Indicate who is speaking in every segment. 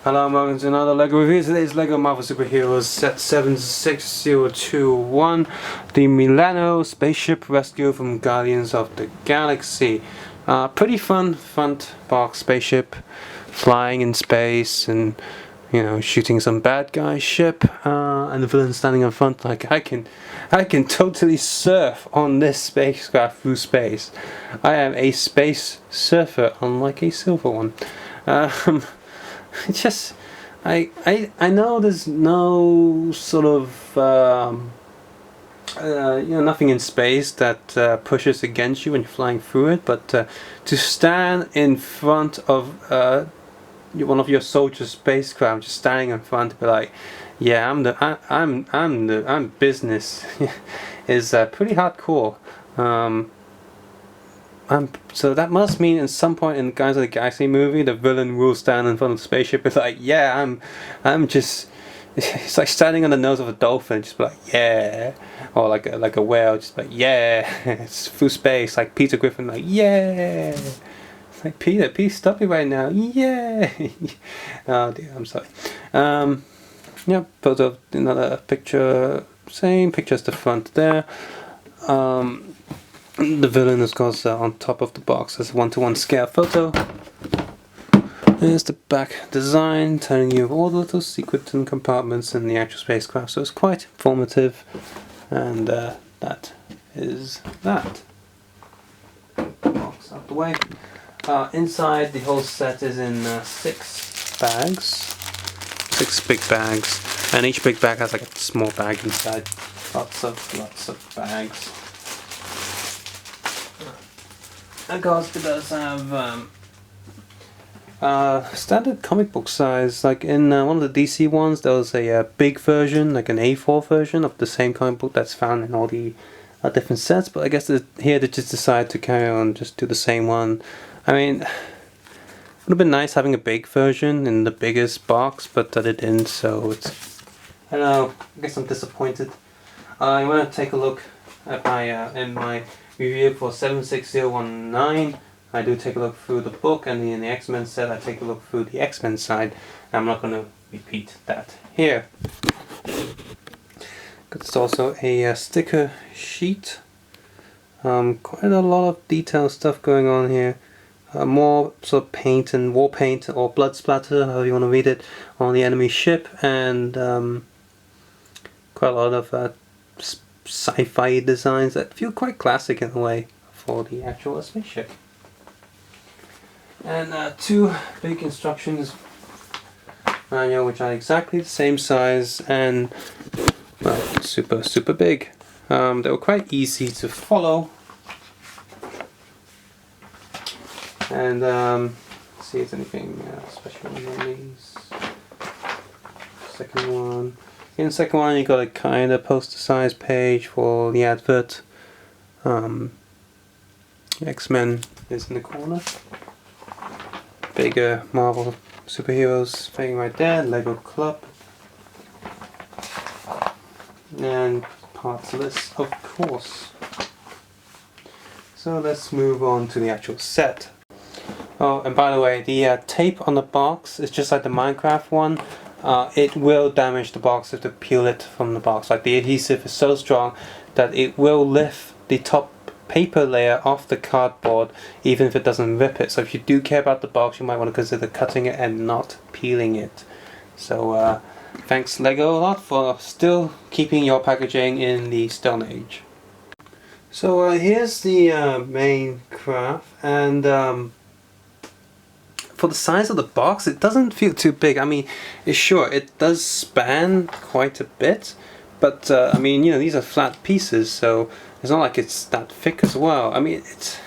Speaker 1: Hello and welcome to another LEGO review. Today's LEGO Marvel Superheroes set 76021, the Milano Spaceship Rescue from Guardians of the Galaxy. Pretty fun front box spaceship, flying in space and, you know, shooting some bad guy ship, and the villain standing in front like, I can totally surf on this spacecraft through space. I am a space surfer, unlike a silver one. It's just, I know there's no sort of, nothing in space that pushes against you when you're flying through it, but to stand in front of one of your soldier spacecraft, just standing in front, to be like, yeah, I'm business, is pretty hardcore. So that must mean at some point in the Guardians of the Galaxy movie, the villain will stand in front of the spaceship. It's like, yeah, I'm just. It's like standing on the nose of a dolphin, just be like, yeah, or like a whale, just like, yeah, it's through space, like Peter Griffin, like, yeah. It's like, Peter, please stop it right now, yeah. Oh dear, I'm sorry. Yeah, photo of another picture, same picture as the front there. The villain, of course, on top of the box as a 1:1 scale photo. Here's the back design, telling you of all the little secret compartments in the actual spacecraft, so it's quite informative. And that is that. Box out the way. Inside, the whole set is in 6 bags. 6 big bags. And each big bag has like a small bag inside. Lots of bags. Of course, it does have standard comic book size. Like in one of the DC ones, there was a big version, like an A4 version of the same comic book that's found in all the different sets. But I guess here they just decided to carry on, just do the same one. I mean, it would have been nice having a big version in the biggest box, but they didn't. So it's, I don't know. I guess I'm disappointed. I want to take a look at my in my review for 76019. I do take a look through the book, and in the X-Men set I take a look through the X-Men side. I'm not going to repeat that here. It's also a sticker sheet. Quite a lot of detailed stuff going on here. More sort of paint and war paint or blood splatter, however you want to read it, on the enemy ship, and quite a lot of sci-fi designs that feel quite classic in a way for the actual spaceship. And 2 big instructions manual, which are exactly the same size and, well, super big. They were quite easy to follow. And let's see if there's anything special on these. Second one. In the second one, you got a kind of poster size page for the advert. X-Men is in the corner. Bigger Marvel Superheroes thing right there. Lego Club. And parts list, of course. So let's move on to the actual set. Oh, and by the way, the tape on the box is just like the Minecraft one. It will damage the box if you peel it from the box. Like, the adhesive is so strong that it will lift the top paper layer off the cardboard even if it doesn't rip it. So if you do care about the box, you might want to consider cutting it and not peeling it. So thanks LEGO a lot for still keeping your packaging in the Stone Age. So here's the main craft, and for the size of the box, it doesn't feel too big. I mean, sure, it does span quite a bit, but I mean, you know, these are flat pieces, so it's not like it's that thick as well. I mean, it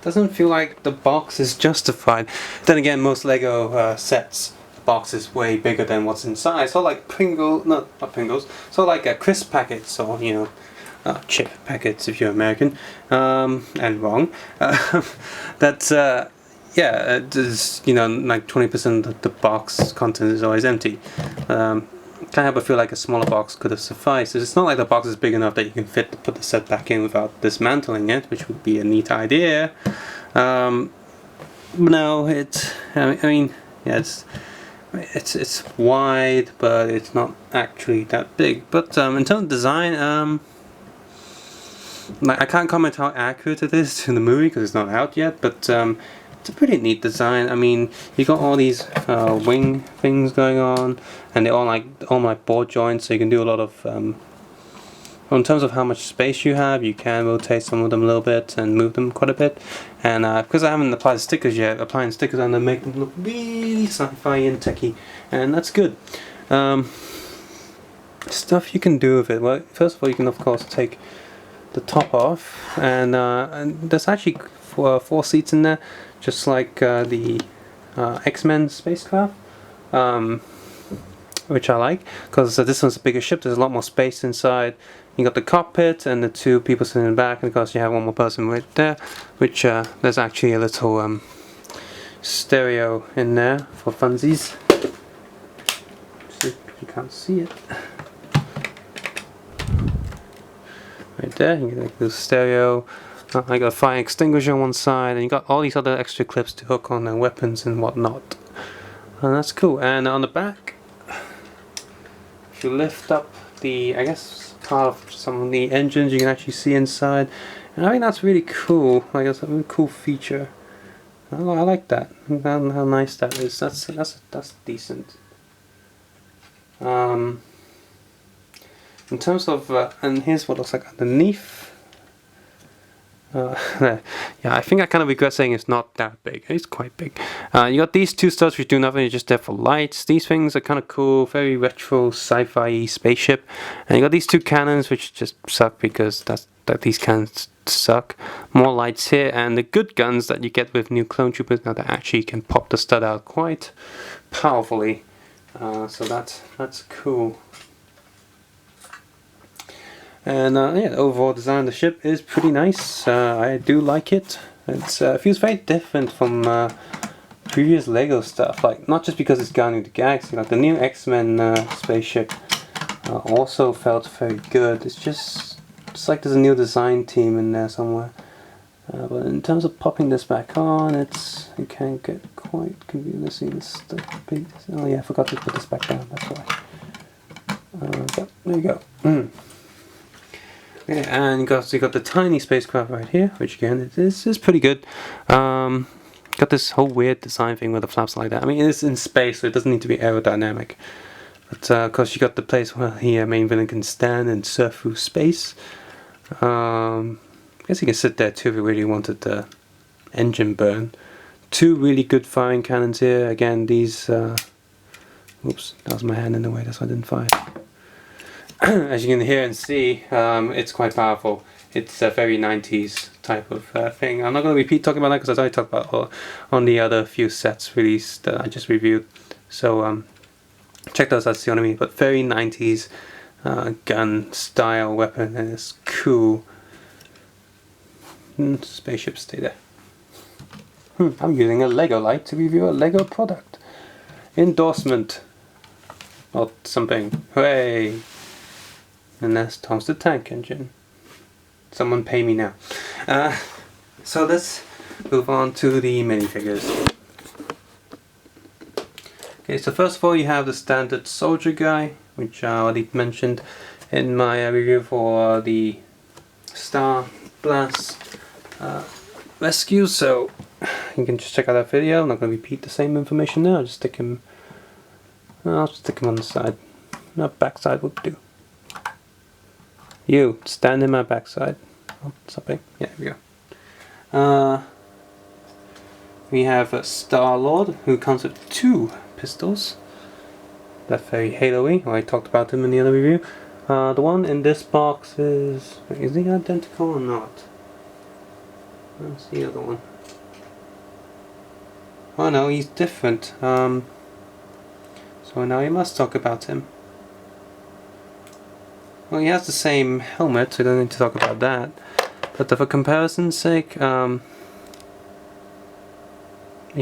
Speaker 1: doesn't feel like the box is justified. Then again, most LEGO sets, the box is way bigger than what's inside. So like not Pringles, so like crisp packets, or, you know, chip packets if you're American, and wrong. That's yeah, there's, you know, like 20% of the box content is always empty. Can't help but feel like a smaller box could have sufficed. It's not like the box is big enough that you can put the set back in without dismantling it, which would be a neat idea. No, I mean, yeah, it's It's wide, but it's not actually that big. But in terms of design, like, I can't comment how accurate it is to the movie because it's not out yet. But it's a pretty neat design. I mean, you got all these wing things going on, and they're all like ball joints, so you can do a lot of. Well, in terms of how much space you have, you can rotate some of them a little bit and move them quite a bit. And because I haven't applied stickers yet, applying stickers on them make them look really sci-fi and techy, and that's good. Stuff you can do with it. Well, first of all, you can of course take the top off, and there's actually 4 seats in there, just like the X-Men spacecraft. Which I like, because this one's a bigger ship, there's a lot more space inside. You got the cockpit and the 2 people sitting in the back, and of course you have 1 more person right there, which there's actually a little stereo in there for funsies. See if you can't see it. Right there, you get like the stereo. I got a fire extinguisher on one side, and you got all these other extra clips to hook on their weapons and whatnot. And that's cool. And on the back, if you lift up the, I guess, part of some of the engines, you can actually see inside, and I think that's really cool. Like, that's a really cool feature. I like that. How nice that is. That's decent. In terms of, and here's what it looks like underneath. Yeah, I think I kind of regret saying it's not that big. It's quite big. You got these 2 studs which do nothing, you're just there for lights. These things are kind of cool, very retro sci-fi spaceship. And you got these 2 cannons which just suck because these cannons suck. More lights here, and the good guns that you get with new clone troopers now that actually can pop the stud out quite powerfully. So that's cool. And yeah, the overall design of the ship is pretty nice. I do like it. It feels very different from previous Lego stuff. Like, not just because it's Guardian of the Galaxy. Like the new X-Men spaceship also felt very good. It's like there's a new design team in there somewhere. But in terms of popping this back on, you can't get quite confused. Let's see this big. Oh yeah, I forgot to put this back down. That's why. Yep, there you go. Yeah, and you got the tiny spacecraft right here, which again is pretty good. Got this whole weird design thing with the flaps like that. I mean, it's in space, so it doesn't need to be aerodynamic. But of course, you got the place where the main villain can stand and surf through space. I guess he can sit there too if he really wanted the engine burn. 2 really good firing cannons here. Again, these. Oops, that was my hand in the way. That's why I didn't fire. As you can hear and see, it's quite powerful. It's a very 90s type of thing. I'm not going to repeat talking about that because I already talked about on the other few sets released that I just reviewed. So check those out, see what I mean. But very 90s gun style weapon, and it's cool. Spaceship, stay there. I'm using a Lego light to review a Lego product. Endorsement. Or something. Hooray! And that's Tom's the Tank Engine. Someone pay me now. So let's move on to the minifigures. Okay, so first of all you have the standard soldier guy, which I already mentioned in my review for the Star Blast rescue. So you can just check out that video. I'm not going to repeat the same information now. I'll just stick him on the side. No, back side would do. You, stand in my backside. Oh, something. Yeah, here we go. We have a Star-Lord who comes with 2 pistols. That's very Halo-y. I talked about him in the other review. The one in this box is he identical or not? Let's see the other one. Oh no, he's different. So now we must talk about him. Well, he has the same helmet, so we don't need to talk about that. But for comparison's sake, he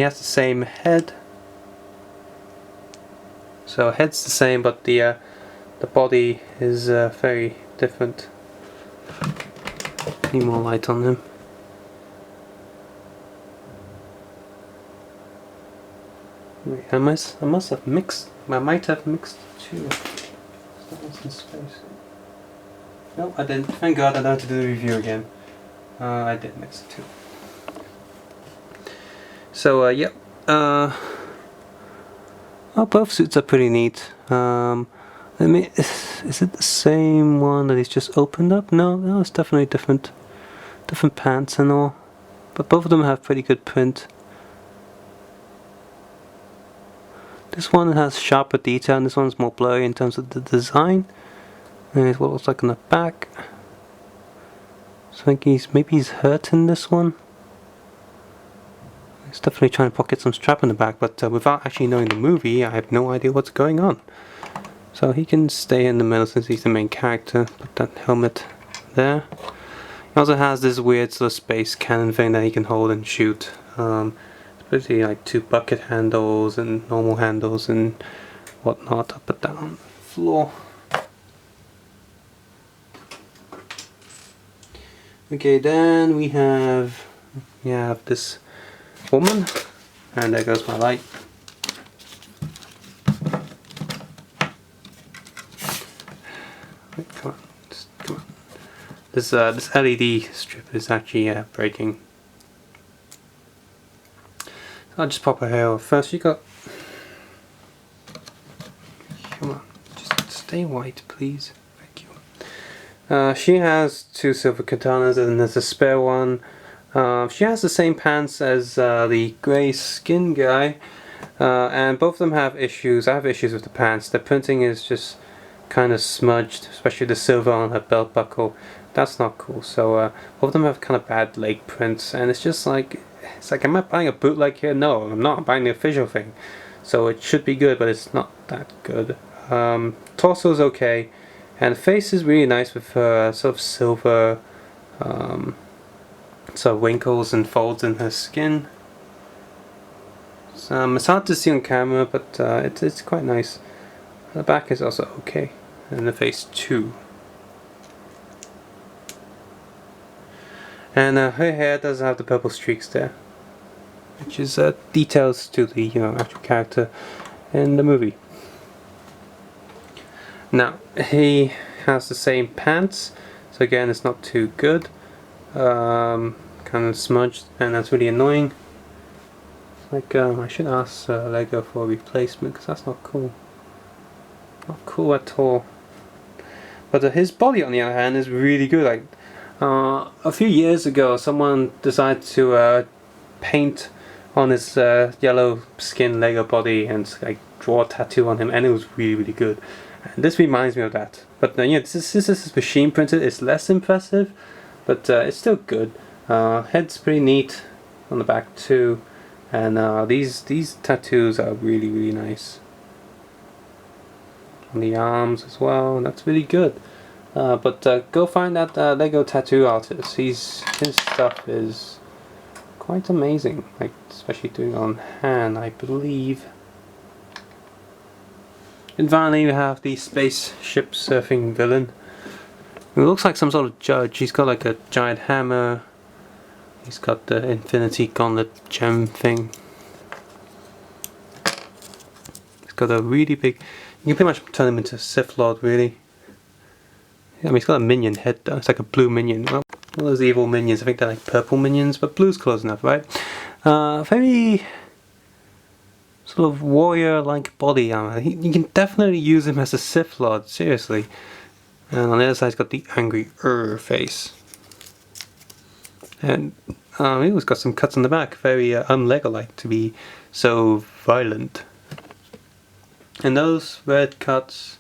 Speaker 1: has the same head. So head's the same, but the body is very different. Need more light on him. Wait, I must have mixed. I might have mixed two. In space. No, I didn't. Thank God I don't have to do the review again. I did mix two. So yep. Oh, both suits are pretty neat. Let me. Is it the same one that he's just opened up? No, it's definitely different pants and all. But both of them have pretty good print. This one has sharper detail and this one's more blurry in terms of the design. And it's what it looks like on the back. So I think maybe he's hurt in this one. He's definitely trying to pocket some strap in the back, but without actually knowing the movie, I have no idea what's going on. So he can stay in the middle since he's the main character. Put that helmet there. He also has this weird sort of space cannon thing that he can hold and shoot. It's basically like two bucket handles and normal handles and whatnot up and down the floor. Okay, then we have this woman, and there goes my light. Wait, come on, come on. This LED strip is actually breaking. I'll just pop her hair off. First, you got. Come on, just stay white, please. Thank you. She has two silver katanas, and there's a spare one. She has the same pants as the grey skin guy, and both of them have issues. I have issues with the pants. The printing is just kind of smudged, especially the silver on her belt buckle. That's not cool. So both of them have kind of bad leg prints, and it's like, am I buying a bootleg here? No, I'm not. I'm buying the official thing. So it should be good, but it's not that good. Torso's okay, and the face is really nice with her sort of silver. So wrinkles and folds in her skin. It's hard to see on camera, but it's quite nice. The back is also okay, and the face too. And her hair does have the purple streaks there, which is details to the actual character in the movie. Now he has the same pants, so again it's not too good. Kind of smudged, and that's really annoying. It's like I should ask Lego for a replacement, because that's not cool. Not cool at all. But his body on the other hand is really good. Like a few years ago someone decided to paint on his yellow skin Lego body and like draw a tattoo on him, and it was really good. And this reminds me of that. But this is machine printed. It's less impressive, but it's still good. Head's pretty neat on the back too, and these tattoos are really nice on the arms as well, and that's really good. But go find that Lego tattoo artist. His stuff is quite amazing, like especially doing on hand, I believe. And finally we have the spaceship surfing villain. It looks like some sort of judge. He's got like a giant hammer. He's got the infinity gauntlet gem thing. He's got a really big... You can pretty much turn him into a Sith Lord, really. I mean, he's got a minion head though. It's like a blue minion. Well, all those evil minions, I think they're like purple minions, but blue's close enough, right? Very sort of warrior-like body armor. You can definitely use him as a Sith Lord, seriously. And on the other side, he's got the angry face. And he's got some cuts on the back, very un-Lego-like to be so violent. And those red cuts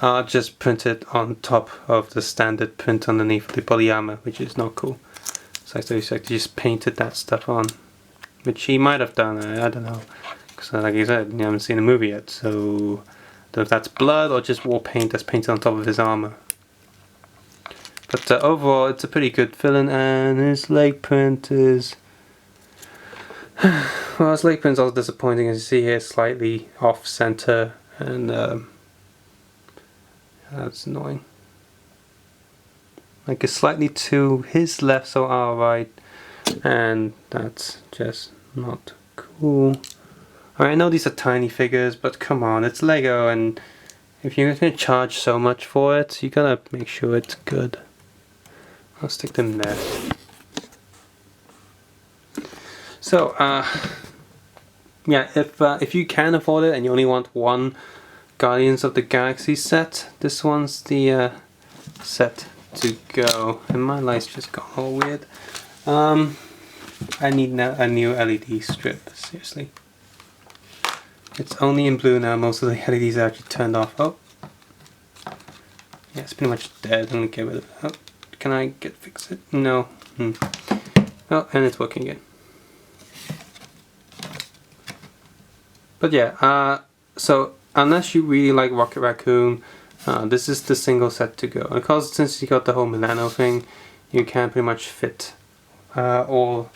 Speaker 1: are just printed on top of the standard print underneath the body armor, which is not cool. So I just painted that stuff on, which he might have done, I don't know. Because like I said, you haven't seen the movie yet, so I don't know if that's blood or just war paint that's painted on top of his armor. But overall, it's a pretty good villain, and his leg print is... well, his leg print's also disappointing, as you see here, slightly off-center, and that's annoying. Like it's slightly to his left, so our right, and that's just not cool. Alright, I know these are tiny figures, but come on, it's Lego, and if you're going to charge so much for it, you gotta make sure it's good. I'll stick them there. So, yeah, if you can afford it and you only want one Guardians of the Galaxy set, this one's the set to go. And my lights just got all weird. I need a new LED strip, seriously. It's only in blue now, most of the LEDs are actually turned off. Oh, yeah, it's pretty much dead. I'm gonna get rid of it. Oh, can I fix it? No. Oh, and it's working again. But yeah, so unless you really like Rocket Raccoon, this is the single set to go. And because since you got the whole Milano thing, you can pretty much fit all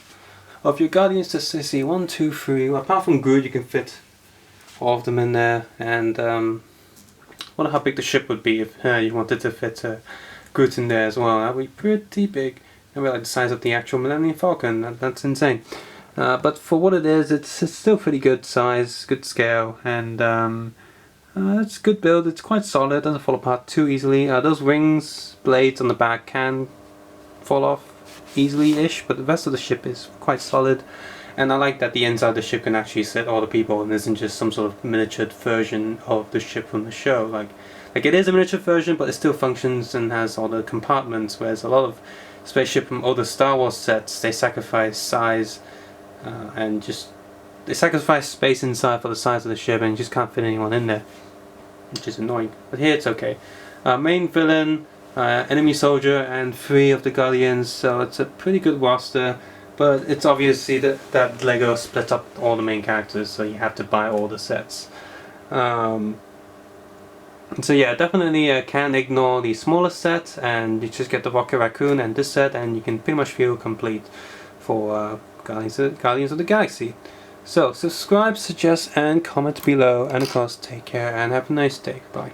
Speaker 1: of your Guardians to see 1, 2, 3. Well, apart from Groot, you can fit all of them in there. And wonder how big the ship would be if you wanted to fit Groot in there as well. That would be pretty big. And really like the size of the actual Millennium Falcon. That's insane. But for what it is, it's still pretty good size, good scale, and it's a good build. It's quite solid, doesn't fall apart too easily. Those wings, blades on the back can fall off easily-ish, but the rest of the ship is quite solid. And I like that the inside of the ship can actually sit all the people and isn't just some sort of miniature version of the ship from the show. Like it is a miniature version, but it still functions and has all the compartments, whereas a lot of Spaceship from older Star Wars sets, they sacrifice size and just they sacrifice space inside for the size of the ship, and you just can't fit anyone in there, which is annoying. But here it's okay. Main villain, enemy soldier, and 3 of the Guardians, so it's a pretty good roster. But it's obviously that Lego split up all the main characters, so you have to buy all the sets. So yeah, definitely can't ignore the smaller set, and you just get the Rocket Raccoon and this set, and you can pretty much feel complete for Guardians of the Galaxy. So subscribe, suggest, and comment below, and of course take care and have a nice day. Bye.